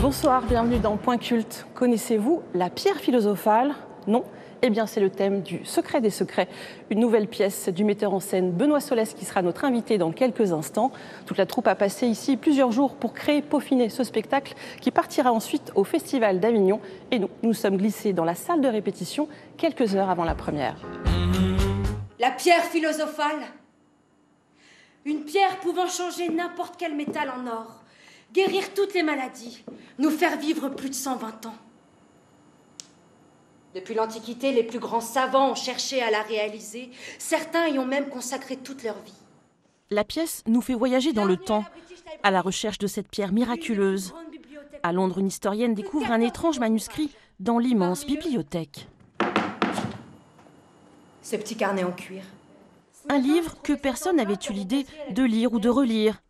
Bonsoir, bienvenue dans Point Culte. Connaissez-vous la pierre philosophale? Non? Eh bien, c'est le thème du Secret des secrets, une nouvelle pièce du metteur en scène Benoît Solès qui sera notre invité dans quelques instants. Toute la troupe a passé ici plusieurs jours pour créer, peaufiner ce spectacle qui partira ensuite au Festival d'Avignon. Et nous sommes glissés dans la salle de répétition quelques heures avant la première. La pierre philosophale. Une pierre pouvant changer n'importe quel métal en or, guérir toutes les maladies, nous faire vivre plus de 120 ans. Depuis l'Antiquité, les plus grands savants ont cherché à la réaliser. Certains y ont même consacré toute leur vie. La pièce nous fait voyager dans le temps, à la recherche de cette pierre miraculeuse. À Londres, une historienne découvre un étrange manuscrit dans l'immense bibliothèque. Ce petit carnet en cuir. Un livre que personne n'avait eu l'idée de lire ou de relire.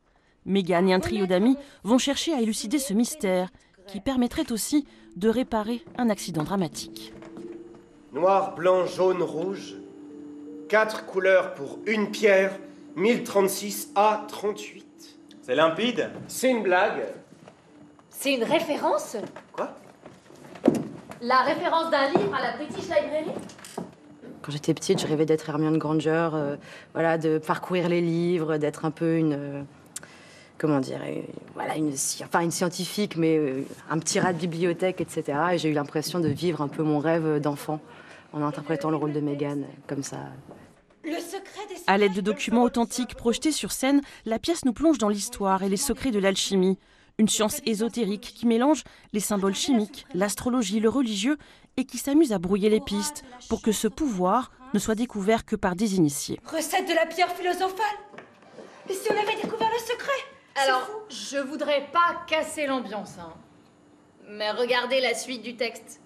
Mégane et un trio d'amis vont chercher à élucider ce mystère qui permettrait aussi de réparer un accident dramatique. Noir, blanc, jaune, rouge. 4 couleurs pour une pierre, 1036 à 38. C'est limpide? C'est une blague. C'est une référence? Quoi? La référence d'un livre à la British Library? Quand j'étais petite, je rêvais d'être Hermione Granger, voilà, de parcourir les livres, d'être un peu une... comment dire, voilà, une scientifique, mais un petit rat de bibliothèque, etc. Et j'ai eu l'impression de vivre un peu mon rêve d'enfant en interprétant le rôle de Mégane, comme ça. À l'aide de documents authentiques projetés sur scène, la pièce nous plonge dans l'histoire et les secrets de l'alchimie. Une science ésotérique qui mélange les symboles chimiques, l'astrologie, le religieux et qui s'amuse à brouiller les pistes pour que ce pouvoir ne soit découvert que par des initiés. Recette de la pierre philosophale? Et si on avait découvert le secret? Alors, je voudrais pas casser l'ambiance, hein. Mais regardez la suite du texte.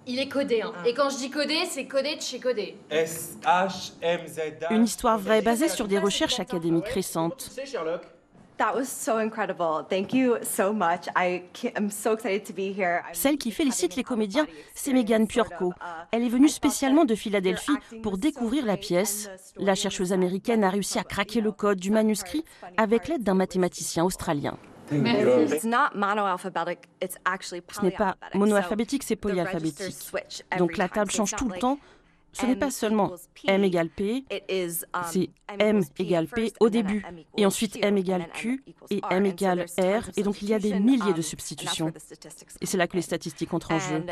Il est codé, hein. Et quand je dis codé, c'est codé de chez codé. S-H-M-Z-A. Une histoire vraie basée sur des recherches académiques récentes. C'est Sherlock. That was so incredible. Thank you so much. I'm so excited to be here. Celle qui félicite les comédiens, c'est Mégane Piorco. Elle est venue spécialement de Philadelphie pour découvrir la pièce. La chercheuse américaine a réussi à craquer le code du manuscrit avec l'aide d'un mathématicien australien. It's not monoalphabetic, it's actually Ce n'est pas polyalphabetic. monoalphabétique, c'est polyalphabétique. Donc la table change tout le temps. Ce n'est pas seulement M égale P, c'est M égale P au début, et ensuite M égale Q, et M égale R, et donc il y a des milliers de substitutions. Et c'est là que les statistiques entrent en jeu.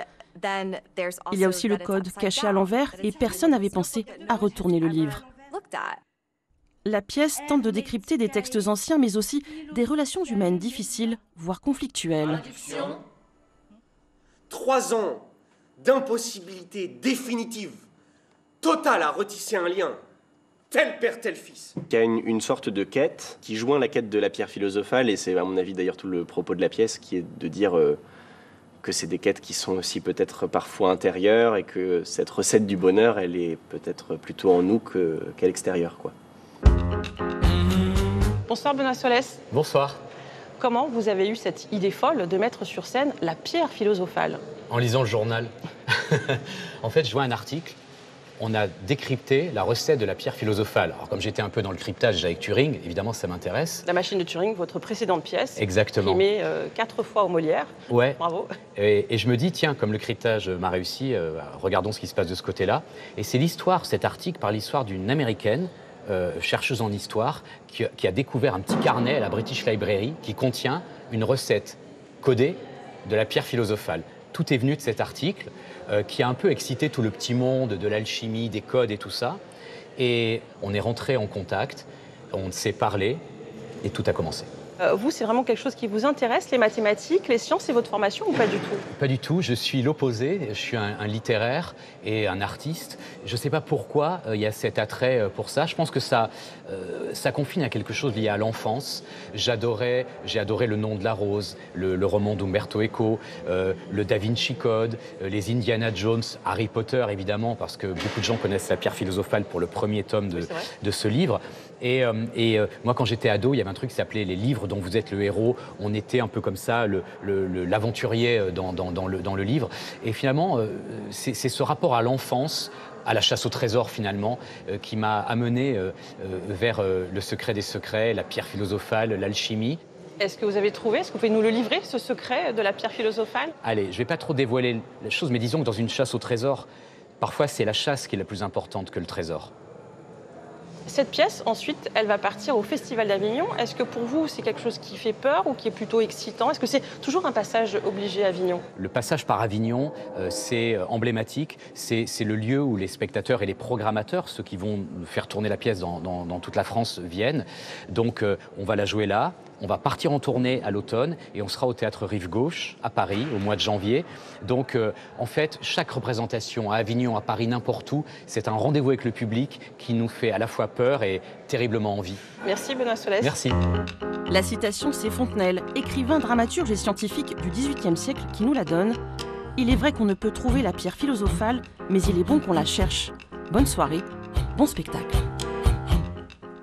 Il y a aussi le code caché à l'envers, et personne n'avait pensé à retourner le livre. La pièce tente de décrypter des textes anciens, mais aussi des relations humaines difficiles, voire conflictuelles. 3 ans d'impossibilité définitive, totale à retisser un lien. Tel père, tel fils. Il y a une sorte de quête qui joint la quête de la pierre philosophale, et c'est à mon avis d'ailleurs tout le propos de la pièce, qui est de dire que c'est des quêtes qui sont aussi peut-être parfois intérieures, et que cette recette du bonheur, elle est peut-être plutôt en nous qu'à l'extérieur, quoi. Bonsoir Benoît Solès. Bonsoir. Comment vous avez eu cette idée folle de mettre sur scène la pierre philosophale? En lisant le journal. En fait, je vois un article. On a décrypté la recette de la pierre philosophale. Alors, comme j'étais un peu dans le cryptage avec Turing, évidemment, ça m'intéresse. La machine de Turing, votre précédente pièce. Exactement. Primée 4 fois au Molière. Ouais. Bravo. Et je me dis, tiens, comme le cryptage m'a réussi, regardons ce qui se passe de ce côté-là. Et c'est l'histoire, cet article parle l'histoire d'une Américaine, chercheuse en histoire, qui a découvert un petit carnet à la British Library qui contient une recette codée de la pierre philosophale. Tout est venu de cet article qui a un peu excité tout le petit monde de l'alchimie, des codes et tout ça. Et on est rentré en contact, on s'est parlé et tout a commencé. Vous, c'est vraiment quelque chose qui vous intéresse, les mathématiques, les sciences et votre formation, ou pas du tout? Pas du tout, je suis l'opposé, je suis un littéraire et un artiste. Je ne sais pas pourquoi il y a cet attrait pour ça. Je pense que ça confine à quelque chose lié à l'enfance. J'ai adoré Le Nom de la Rose, le roman d'Umberto Eco, le Da Vinci Code, les Indiana Jones, Harry Potter évidemment, parce que beaucoup de gens connaissent la pierre philosophale pour le premier tome de ce livre. Et moi, quand j'étais ado, il y avait un truc qui s'appelait les livres dont vous êtes le héros. On était un peu comme ça, l'aventurier dans le livre. Et finalement, c'est ce rapport à l'enfance, à la chasse au trésor finalement, qui m'a amené vers le secret des secrets, la pierre philosophale, l'alchimie. Est-ce que vous avez trouvé, est-ce que vous pouvez nous le livrer, ce secret de la pierre philosophale? Allez, je ne vais pas trop dévoiler les choses, mais disons que dans une chasse au trésor, parfois c'est la chasse qui est la plus importante que le trésor. Cette pièce, ensuite, elle va partir au Festival d'Avignon. Est-ce que pour vous, c'est quelque chose qui fait peur ou qui est plutôt excitant? Est-ce que c'est toujours un passage obligé à Avignon? Le passage par Avignon, c'est emblématique. C'est le lieu où les spectateurs et les programmateurs, ceux qui vont faire tourner la pièce dans toute la France, viennent. Donc, on va la jouer là. On va partir en tournée à l'automne et on sera au Théâtre Rive Gauche, à Paris, au mois de janvier. Donc, en fait, chaque représentation à Avignon, à Paris, n'importe où, c'est un rendez-vous avec le public qui nous fait à la fois peur et terriblement envie. Merci Benoît Solès. Merci. La citation, c'est Fontenelle, écrivain, dramaturge et scientifique du XVIIIe siècle, qui nous la donne. Il est vrai qu'on ne peut trouver la pierre philosophale, mais il est bon qu'on la cherche. Bonne soirée, bon spectacle.